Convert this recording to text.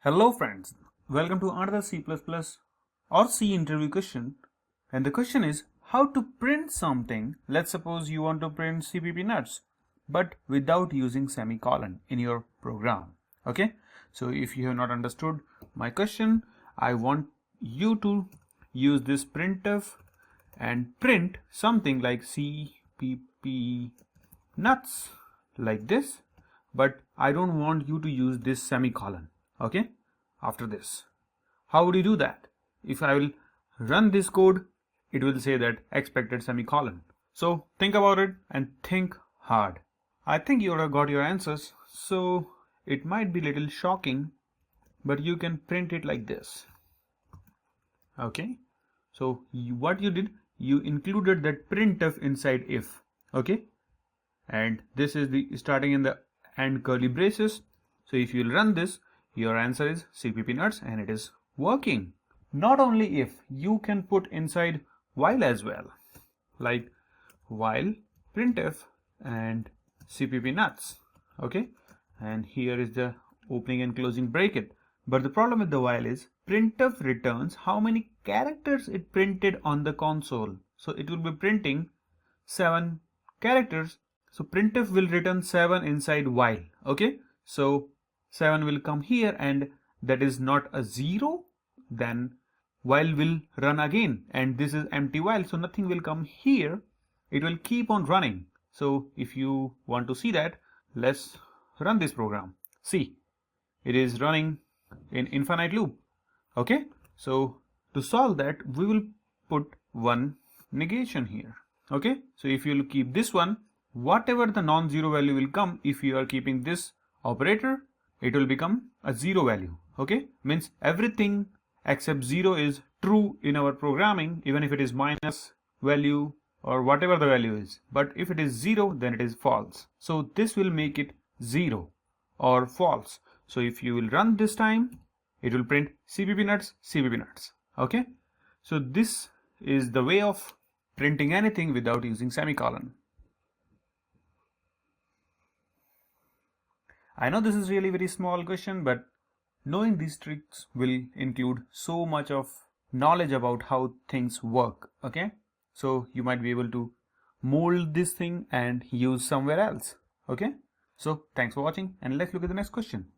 Hello friends, welcome to another C++ or C interview question, and the question is how to print something. Let's suppose you want to print CPP nuts but without using semicolon in your program. Okay, so if you have not understood my question, I want you to use this printf and print something like CPP nuts like this, but I don't want you to use this semicolon. Okay, after this, how would you do that? If I will run this code, it will say that expected semicolon. So think about it and think hard. I think you have got your answers, so it might be a little shocking, but you can print it like this. Okay, so what you did, you included that printf inside if. Okay, and this is the starting in the end curly braces. So if you run this, your answer is CPP nuts and it is working. Not only if, you can put inside while as well, like while printf and CPP nuts. Okay, and here is the opening and closing bracket. But the problem with the while is printf returns how many characters it printed on the console. So it will be printing 7 characters. So printf will return 7 inside while. Okay, so 7 will come here and that is not a 0. Then while will run again and this is empty while, so nothing will come here. It will keep on running. So if you want to see that, let's run this program. See, it is running in infinite loop. Okay, so to solve that, we will put one negation here. Okay, so if you keep this one, whatever the non-zero value will come, if you are keeping this operator, it will become a 0 value. Okay, means everything except 0 is true in our programming, even if it is minus value or whatever the value is. But if it is 0, then it is false. So this will make it 0 or false. So if you will run this time, it will print CPP nuts, CPP nuts. Okay, so this is the way of printing anything without using semicolon. I know this is really very small question, but knowing these tricks will include so much of knowledge about how things work. Okay, so you might be able to mold this thing and use somewhere else. Okay, so thanks for watching and let's look at the next question.